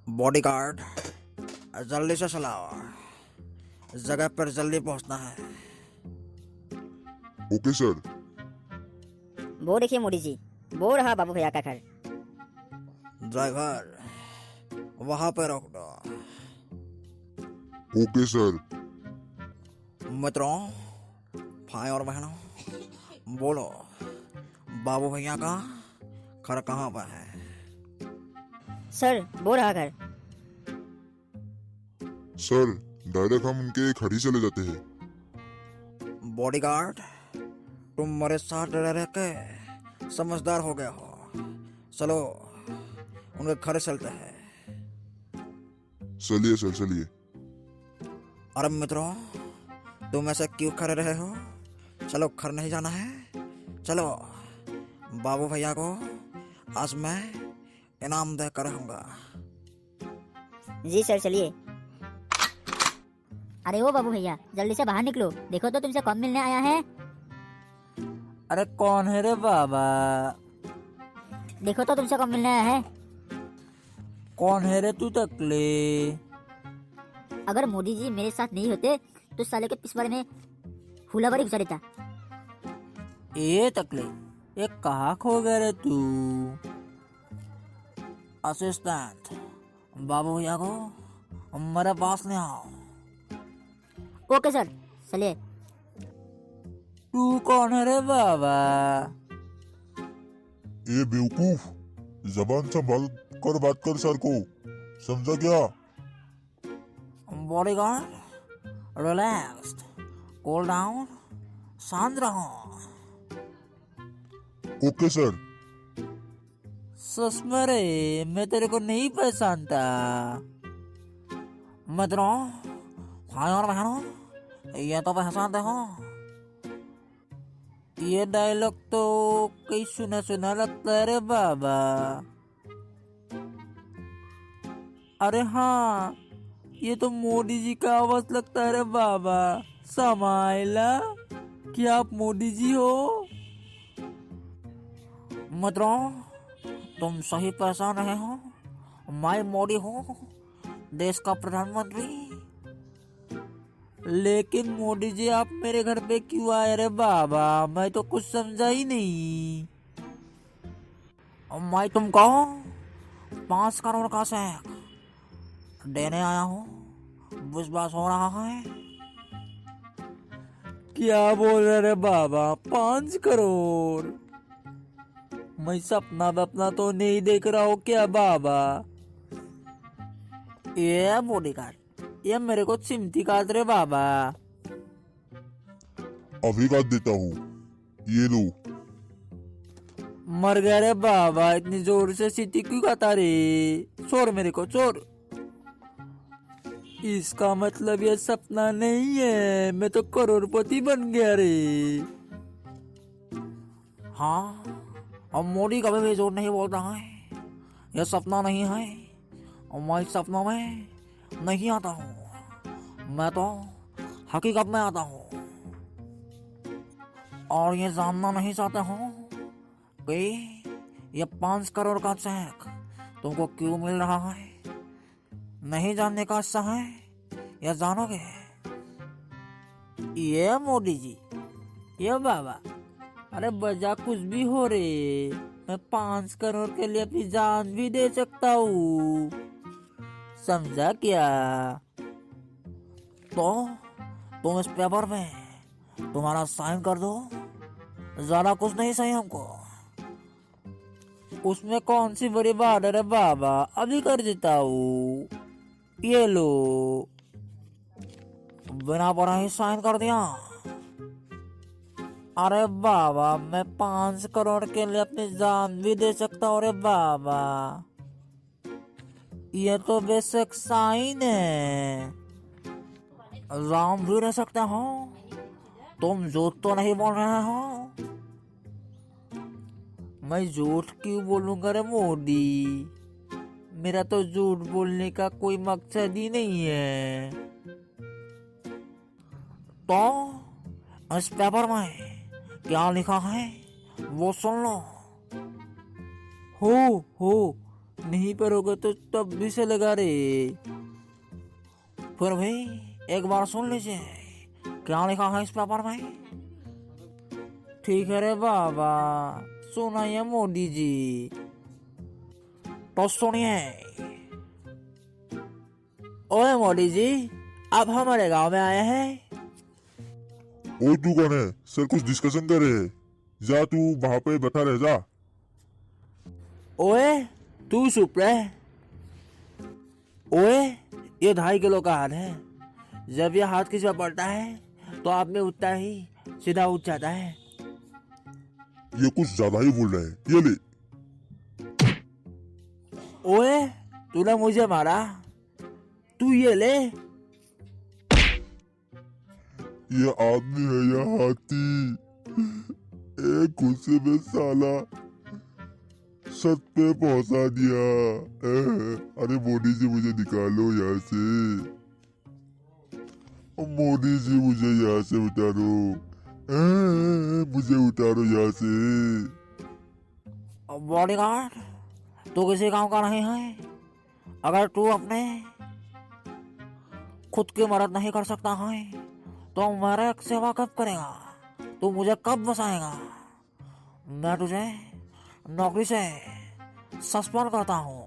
Bodyguard, जल्दी से चलाओ, जगह पर जल्दी पहुंचना है। Okay sir. वो देखिए मोदी जी, वो रहा बाबू भैया का घर। ड्राइवर, वहां पर रोक दो। Okay sir. मित्रों, भाई और बहनों, बोलो, बाबू भैया का घर कहाँ पर है? सर वो रहा घर। सर डायरेक्ट हम उनके घर ही चले जाते हैं। बॉडीगार्ड, तुम मेरे साथ रह के समझदार हो गए हो। चलो, उनके घर चलते हैं। चलिए सर चलिए। अरे मित्रों, तुम ऐसे क्यों खड़े रहे हो? चलो, घर नहीं जाना है? चलो, बाबू भैया को आज मैं इनाम देकर रहूंगा। जी सर चलिए। अरे वो बाबू भैया, जल्दी से बाहर निकलो, देखो तो तुमसे कौन मिलने आया है। अरे कौन है रे बाबा? देखो तो तुमसे कौन मिलने आया है। कौन है रे तू तकले? अगर मोदी जी मेरे साथ नहीं होते तो साले के पिछवाड़े में हुलाबारी घुसा देता। ए तकले, ये कहाँ खो गया रे तू? असिस्टेंट, बाबू भैया को मेरे पास ले आओ। ओके सर चलिए। तू कौन है रे बाबा? ए बेवकूफ, जबान संभाल कर बात कर सर को, समझा क्या? बॉडीगार्ड, रिलैक्स्ड, कूल डाउन, शांत रहो। Okay sir. सस्मरे, मैं तेरे को नहीं पहचानता। मित्रों, भाई और बहनों, ये तो पहचानते हो। ये डायलॉग तो कहीं सुना सुना लगता है रे बाबा। अरे हाँ, ये तो मोदी जी का आवाज लगता है रे बाबा। समाइला, क्या आप मोदी जी हो? मित्रों, तुम सही पहचान रहे हो। मैं मोदी हूँ, देश का प्रधानमंत्री। लेकिन मोदी जी आप मेरे घर पे क्यों आए रे बाबा? मैं तो कुछ समझा ही नहीं। मैं तुमको 5 करोड़ का चेक देने आया हूँ। विश्वास हो रहा है? क्या बोल रहे रे बाबा? 5 करोड़? मैं सपना बपना तो नहीं देख रहा हूँ क्या बाबा? ये बॉडीगार्ड, ये मेरे को चिमटी काट रे बाबा। अभी काट देता हूँ, ये लो। मर गया रे बाबा, इतनी जोर से सीटी क्यों काटा रे? छोड़ मेरे को, छोड़। इसका मतलब ये सपना नहीं है, मैं तो करोड़पति बन गया रे। हाँ, अब मोदी कभी भी झूठ नहीं बोलता है। यह सपना नहीं है, और मैं इस सपनों में नहीं आता हूँ। मैं तो हकीकत में आता हूँ। और ये जानना नहीं चाहते हो कि ये 5 करोड़ का चेक तुमको क्यों मिल रहा है? नहीं जानने का इच्छा है या जानोगे? ये मोदी जी, ये बाबा, अरे बजा कुछ भी हो रे, मैं 5 करोड़ के लिए अपनी जान भी दे सकता हूँ, समझा क्या? तो तुम इस पेपर में तुम्हारा साइन कर दो। ज्यादा कुछ नहीं चाहिए हमको। उसमें कौन सी बड़ी बात है रे बाबा, अभी कर देता हूँ, ये लो। बिना पढ़ा ही साइन कर दिया। अरे बाबा, मैं 5 करोड़ के लिए अपनी जान भी दे सकता हूँ रे बाबा। ये तो बेशक साइन है। राम भी रह सकते हो। तुम झूठ तो नहीं बोल रहे हो? मैं झूठ क्यों बोलूंगा रे मोदी? मेरा तो झूठ बोलने का कोई मकसद ही नहीं है। तो इस पेपर में क्या लिखा है वो सुन लो। हो नहीं पढ़ोगे तो तब भी चलेगा रे। फिर भाई एक बार सुन लीजिए क्या लिखा है इस पेपर में। ठीक है रे बाबा, सुनाइए मोदी जी। तो सुनिए। ओए मोदी जी, आप हमारे गांव में आए हैं। ओ तू कौन है? सर कुछ डिस्कशन कर रहे हैं। जा तू वहां पे बैठा रह जा। ओए तू चुप रहे। ओए ये 2.5 किलो का हाथ है। जब ये हाथ किसी पर पड़ता है तो आप में उठता ही सीधा उठ जाता है। ये कुछ ज्यादा ही बोल रहा है। ये ले। ओए तूने मुझे मारा, तू ये ले। ये आदमी है या हाथी? एक गुस्से में साला छत पे पहुंचा दिया। अरे मोदी जी मुझे निकालो यहाँ से। मोदी जी मुझे यहाँ से उतारो। मुझे उतारो यहाँ से। बॉडीगार्ड, तू किसी काम का नहीं है। अगर तू अपने खुद की मदद नहीं कर सकता है तो मेरे सेवा कब करेगा? तू मुझे कब बचाएगा? मैं तुझे नौकरी से सस्पेंड करता हूँ।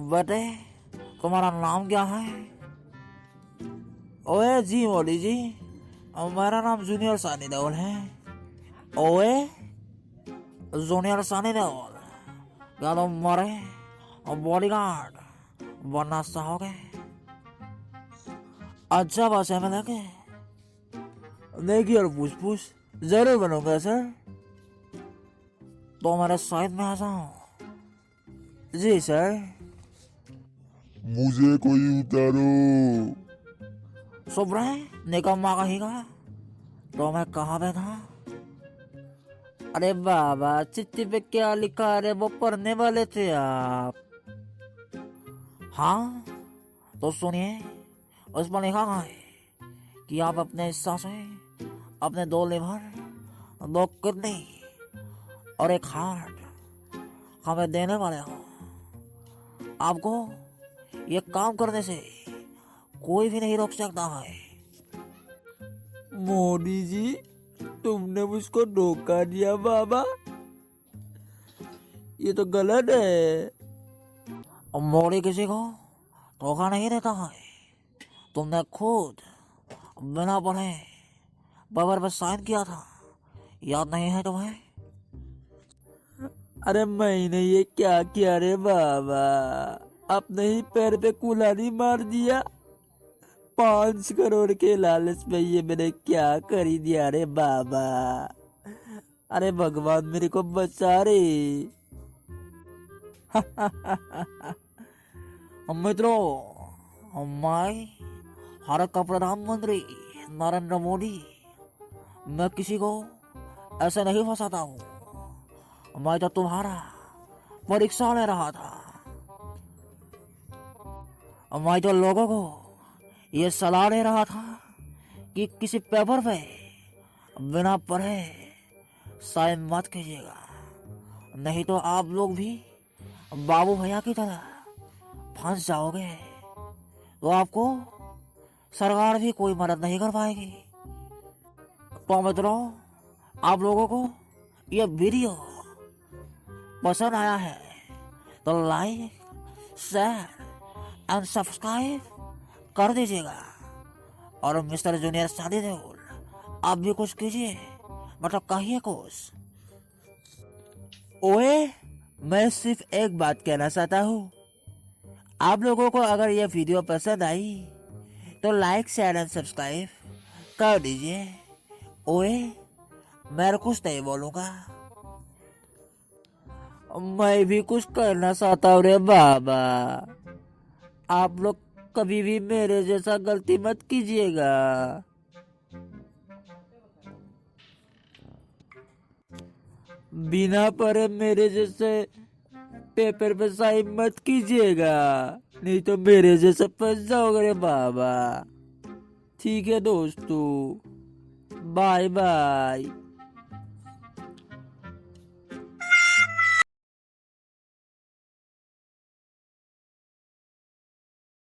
बेटे तुम्हारा नाम क्या है? ओए जी मोदी जी, मेरा नाम जूनियर सानी देओल है। ओए जूनियर सानी देओल, क्या तुम मरे बॉडीगार्ड बनना चाहोगे? अच्छा बस है, मैं लगे देखिए और पूछ जरूर बनूंगा सर। तो मेरे साइड में आ जाओ। जी सर। मुझे कोई उतारो। सुब रहे निकम्मा कहेगा तो मैं कहाँ पे था? अरे बाबा, चिट्ठी पे क्या लिखा है वो पढ़ने वाले थे आप। हाँ तो सुनिए, उस पर लिखा है कि आप अपने हिस्सा से अपने 2 लिवर, 2 किडनी और 1 हार्ट हमें देने वाले हो। आपको ये काम करने से कोई भी नहीं रोक सकता है। मोदी जी, तुमने मुझको धोखा दिया बाबा, ये तो गलत है। मोदी किसी को धोखा नहीं देता है। तुमने खुद बिना पढ़े पेपर पर साइन किया था, याद नहीं है तुम्हें? अरे मैंने ये क्या किया रे बाबा, अपने ही पैर पे कुल्हाड़ी मार दिया। 5 करोड़ के लालच में ये मैंने क्या कर ही दिया रे बाबा। अरे भगवान मेरे को बचा रे। मित्रों, मैं भारत का प्रधानमंत्री नरेंद्र मोदी, मैं किसी को ऐसे नहीं फंसाता हूँ। मैं तो तुम्हारा परीक्षा ले रहा था। मैं तो लोगों को ये सलाह दे रहा था कि किसी पेपर पे बिना पढ़े साइन मत कीजिएगा, नहीं तो आप लोग भी बाबू भैया की तरह फंस जाओगे। तो आपको सरकार भी कोई मदद नहीं कर पाएगी। तो मित्रों, आप लोगों को यह वीडियो पसंद आया है तो लाइक, शेयर एंड सब्सक्राइब कर दीजिएगा। और मिस्टर जूनियर सानी देओल, आप भी कुछ कीजिए, मतलब कहिए कुछ। ओए मैं सिर्फ एक बात कहना चाहता हूँ, आप लोगों को अगर यह वीडियो पसंद आई तो लाइक, शेयर एंड सब्सक्राइब कर दीजिए। ओए मैं कुछ नहीं बोलूंगा, मैं भी कुछ करना चाहता हूँ रे बाबा। आप लोग कभी भी मेरे जैसा गलती मत कीजिएगा। बिना पढ़े मेरे जैसे पेपर पे साइन मत कीजिएगा, नहीं तो मेरे जैसे फंस जाओगे रे बाबा। ठीक है दोस्तों, बाय बाय।